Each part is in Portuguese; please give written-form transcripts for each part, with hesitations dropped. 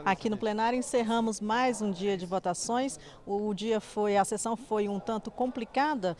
Aqui no plenário encerramos mais um dia de votações. A sessão foi um tanto complicada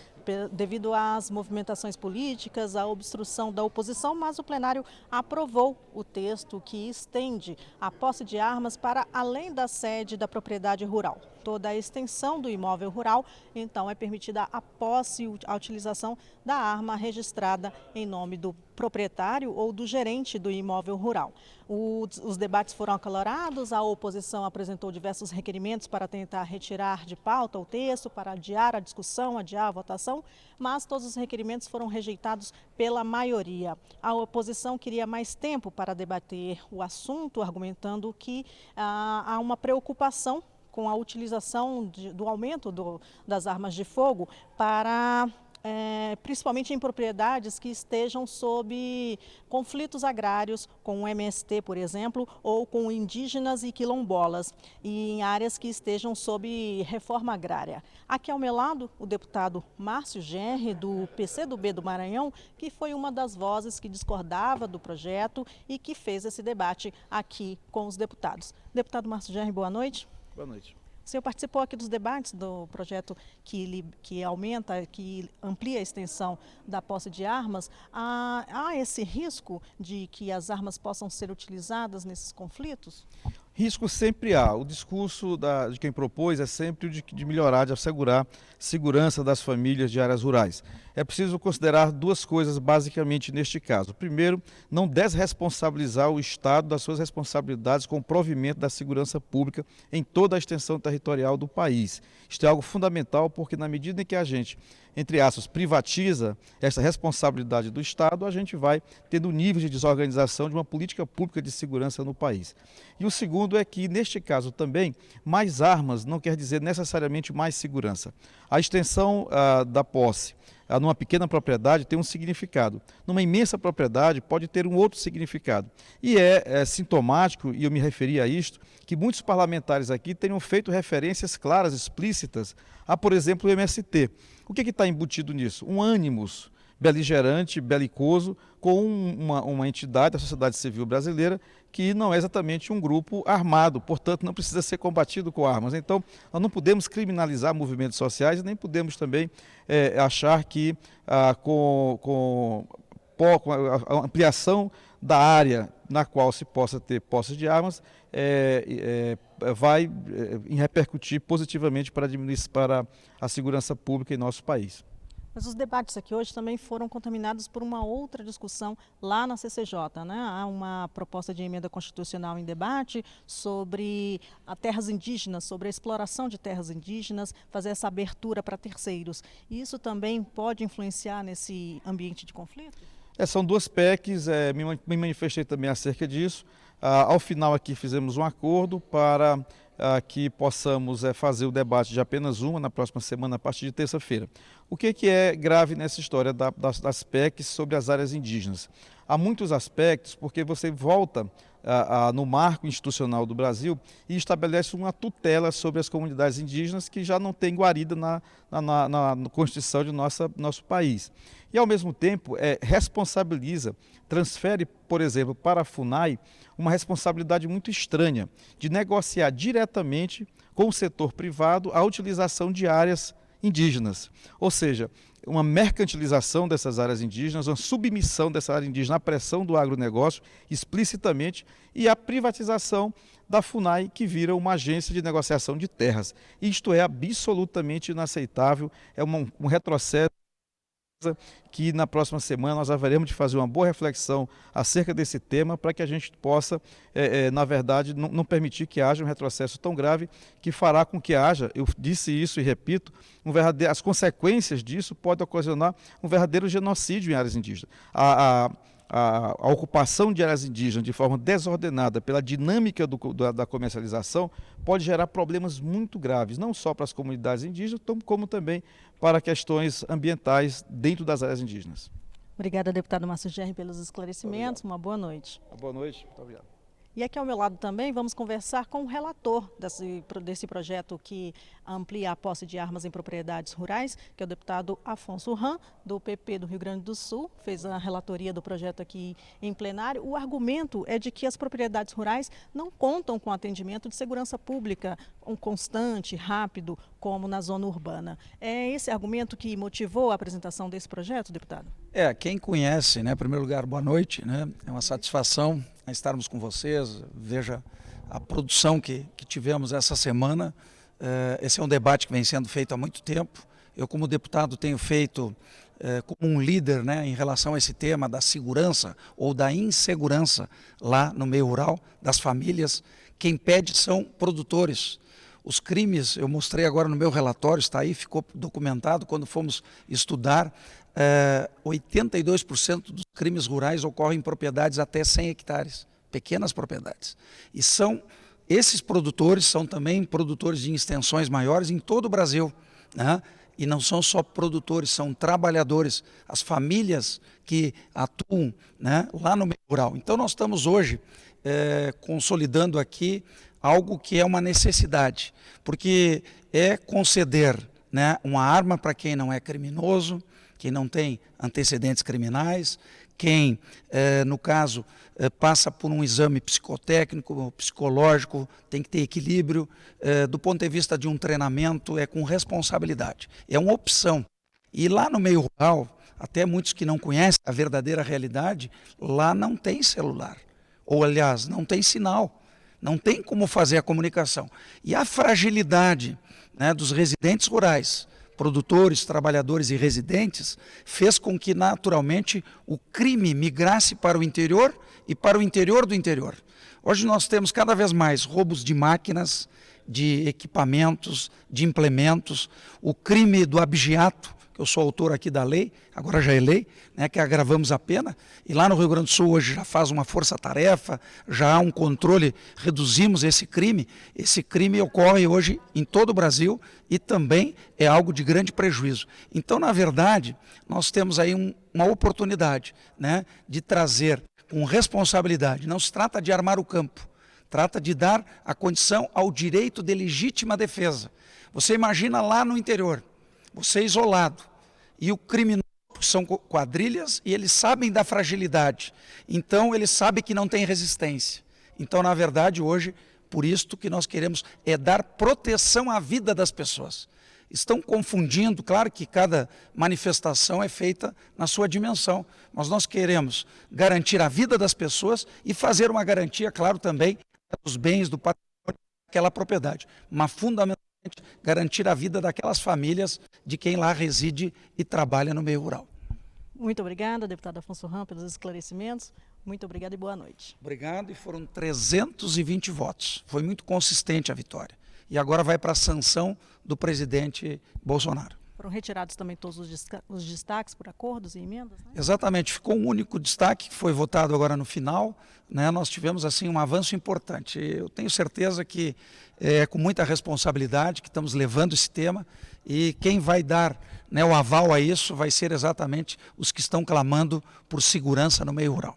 devido às movimentações políticas, à obstrução da oposição, mas o plenário aprovou o texto que estende a posse de armas para além da sede da propriedade rural. Toda a extensão do imóvel rural, então, é permitida a posse e a utilização da arma registrada em nome do proprietário ou do gerente do imóvel rural. Os debates foram acalorados, a oposição apresentou diversos requerimentos para tentar retirar de pauta o texto, para adiar a discussão, adiar a votação, mas todos os requerimentos foram rejeitados pela maioria. A oposição queria mais tempo para debater o assunto, argumentando que há uma preocupação com a utilização do aumento das armas de fogo para principalmente em propriedades que estejam sob conflitos agrários, com o MST, por exemplo, ou com indígenas e quilombolas, e em áreas que estejam sob reforma agrária. Aqui ao meu lado, o deputado Márcio Genri, do PCdoB do Maranhão, que foi uma das vozes que discordava do projeto e que fez esse debate aqui com os deputados. Deputado Márcio Genri, boa noite. Boa noite. O senhor participou aqui dos debates do projeto que amplia a extensão da posse de armas. Há esse risco de que as armas possam ser utilizadas nesses conflitos? Risco sempre há. O discurso de quem propôs é sempre o de melhorar, de assegurar segurança das famílias de áreas rurais. É preciso considerar duas coisas basicamente neste caso. Primeiro, não desresponsabilizar o Estado das suas responsabilidades com o provimento da segurança pública em toda a extensão territorial do país. Isto é algo fundamental porque na medida em que a gente, entre aspas, privatiza essa responsabilidade do Estado, a gente vai tendo níveis de desorganização de uma política pública de segurança no país. E o segundo é que, neste caso também, mais armas não quer dizer necessariamente mais segurança. A extensão da posse numa pequena propriedade tem um significado. Numa imensa propriedade pode ter um outro significado. E é sintomático, e eu me referi a isto, que muitos parlamentares aqui tenham feito referências claras, explícitas, a, por exemplo, o MST. O que está embutido nisso? Um ânimos beligerante, belicoso, com uma entidade da sociedade civil brasileira que não é exatamente um grupo armado, portanto não precisa ser combatido com armas. Então nós não podemos criminalizar movimentos sociais e nem podemos também achar que com a ampliação da área na qual se possa ter posse de armas vai repercutir positivamente para a segurança pública em nosso país. Mas os debates aqui hoje também foram contaminados por uma outra discussão lá na CCJ, né? Há uma proposta de emenda constitucional em debate sobre terras indígenas, sobre a exploração de terras indígenas, fazer essa abertura para terceiros. E isso também pode influenciar nesse ambiente de conflito? São duas PECs, me manifestei também acerca disso. Ao final aqui fizemos um acordo para que possamos fazer o debate de apenas uma na próxima semana, a partir de terça-feira. O que é grave nessa história das PECs sobre as áreas indígenas? Há muitos aspectos, porque você volta no marco institucional do Brasil e estabelece uma tutela sobre as comunidades indígenas que já não tem guarida na Constituição de nosso país. E, ao mesmo tempo, responsabiliza, transfere, por exemplo, para a FUNAI uma responsabilidade muito estranha de negociar diretamente com o setor privado a utilização de áreas indígenas. Ou seja, uma mercantilização dessas áreas indígenas, uma submissão dessa área indígena à pressão do agronegócio explicitamente e a privatização da FUNAI, que vira uma agência de negociação de terras. Isto é absolutamente inaceitável, é um retrocesso que na próxima semana nós haveremos de fazer uma boa reflexão acerca desse tema para que a gente possa, na verdade, não permitir que haja um retrocesso tão grave que fará com que haja, eu disse isso e repito, as consequências disso podem ocasionar um verdadeiro genocídio em áreas indígenas. A ocupação de áreas indígenas de forma desordenada pela dinâmica da comercialização pode gerar problemas muito graves, não só para as comunidades indígenas, como também para questões ambientais dentro das áreas indígenas. Obrigada, deputado Márcio Genri, pelos esclarecimentos. Obrigado. Uma boa noite. Uma boa noite, muito obrigado. E aqui ao meu lado também vamos conversar com o relator desse projeto que amplia a posse de armas em propriedades rurais, que é o deputado Afonso Ram, do PP do Rio Grande do Sul, fez a relatoria do projeto aqui em plenário. O argumento é de que as propriedades rurais não contam com atendimento de segurança pública constante, rápido, como na zona urbana. É esse argumento que motivou a apresentação desse projeto, deputado? Quem conhece, né, em primeiro lugar, boa noite, né? É uma satisfação estarmos com vocês. Veja a produção que tivemos essa semana. Esse é um debate que vem sendo feito há muito tempo. Eu, como deputado, tenho feito como um líder, né, em relação a esse tema da segurança ou da insegurança lá no meio rural, das famílias. Quem pede são produtores. Os crimes, eu mostrei agora no meu relatório, está aí, ficou documentado quando fomos estudar, 82% dos crimes rurais ocorrem em propriedades até 100 hectares, pequenas propriedades. E esses produtores são também produtores de extensões maiores em todo o Brasil, né? E não são só produtores, são trabalhadores, as famílias que atuam, né, lá no meio rural. Então nós estamos hoje consolidando aqui algo que é uma necessidade, porque é conceder, né, uma arma para quem não é criminoso, quem não tem antecedentes criminais, quem, no caso, passa por um exame psicotécnico, psicológico, tem que ter equilíbrio, do ponto de vista de um treinamento, é com responsabilidade, é uma opção. E lá no meio rural, até muitos que não conhecem a verdadeira realidade, lá não tem celular, ou aliás, não tem sinal, não tem como fazer a comunicação. E a fragilidade, né, dos residentes rurais, produtores, trabalhadores e residentes, fez com que naturalmente o crime migrasse para o interior e para o interior do interior. Hoje nós temos cada vez mais roubos de máquinas, de equipamentos, de implementos, o crime do abigeato, que eu sou autor aqui da lei, agora já é lei, né, que agravamos a pena, e lá no Rio Grande do Sul hoje já faz uma força-tarefa, já há um controle, reduzimos esse crime ocorre hoje em todo o Brasil e também é algo de grande prejuízo. Então, na verdade, nós temos aí uma oportunidade, né, de trazer com responsabilidade, não se trata de armar o campo, trata de dar a condição ao direito de legítima defesa. Você imagina lá no interior, você é isolado, e o criminoso são quadrilhas e eles sabem da fragilidade, então eles sabem que não tem resistência. Então, na verdade, hoje, por isto que nós queremos é dar proteção à vida das pessoas. Estão confundindo, claro que cada manifestação é feita na sua dimensão, mas nós queremos garantir a vida das pessoas e fazer uma garantia, claro, também dos bens, do patrimônio daquela propriedade, mas fundamentalmente garantir a vida daquelas famílias de quem lá reside e trabalha no meio rural. Muito obrigada, deputado Afonso Ram, pelos esclarecimentos. Muito obrigado e boa noite. Obrigado, e foram 320 votos. Foi muito consistente a vitória. E agora vai para a sanção do presidente Bolsonaro. Foram retirados também todos os destaques por acordos e emendas, né? Exatamente, ficou um único destaque que foi votado agora no final, né? Nós tivemos assim um avanço importante. Eu tenho certeza que é com muita responsabilidade que estamos levando esse tema e quem vai dar, né, o aval a isso vai ser exatamente os que estão clamando por segurança no meio rural.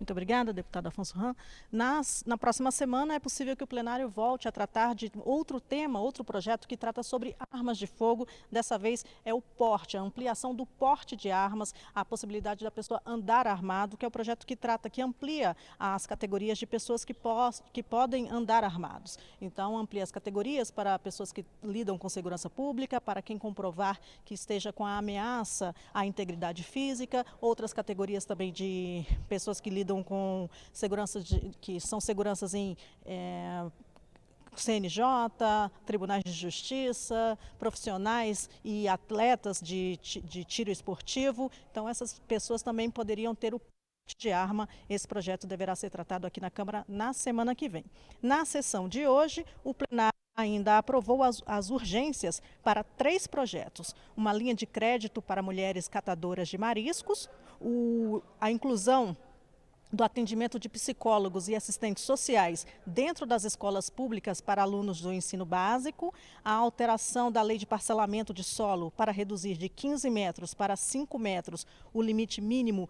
Muito obrigada, deputado Afonso Ram. Na próxima semana é possível que o plenário volte a tratar de outro tema, outro projeto que trata sobre armas de fogo. Dessa vez é o porte, a ampliação do porte de armas, a possibilidade da pessoa andar armado, que é o projeto que amplia as categorias de pessoas que podem andar armados. Então, amplia as categorias para pessoas que lidam com segurança pública, para quem comprovar que esteja com a ameaça à integridade física, outras categorias também de pessoas que lidam com segurança, que são seguranças em CNJ, tribunais de justiça, profissionais e atletas de tiro esportivo. Então, essas pessoas também poderiam ter o porte de arma. Esse projeto deverá ser tratado aqui na Câmara na semana que vem. Na sessão de hoje, o plenário ainda aprovou as urgências para 3 projetos. Uma linha de crédito para mulheres catadoras de mariscos, a inclusão do atendimento de psicólogos e assistentes sociais dentro das escolas públicas para alunos do ensino básico, a alteração da lei de parcelamento de solo para reduzir de 15 metros para 5 metros o limite mínimo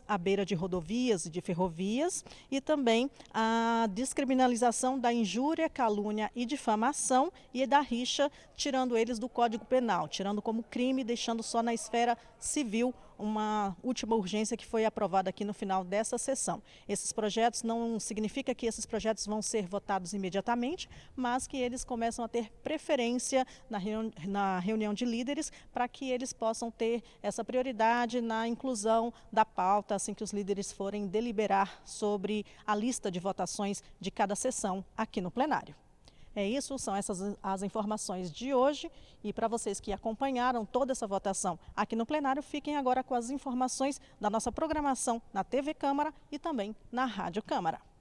à beira de rodovias e de ferrovias e também a descriminalização da injúria, calúnia e difamação e da rixa, tirando eles do Código Penal, tirando como crime, deixando só na esfera civil, uma última urgência que foi aprovada aqui no final dessa sessão. Esses projetos não significa que esses projetos vão ser votados imediatamente, mas que eles começam a ter preferência na reunião de líderes para que eles possam ter essa prioridade na inclusão da pauta assim que os líderes forem deliberar sobre a lista de votações de cada sessão aqui no plenário. É isso, são essas as informações de hoje e para vocês que acompanharam toda essa votação aqui no plenário, fiquem agora com as informações da nossa programação na TV Câmara e também na Rádio Câmara.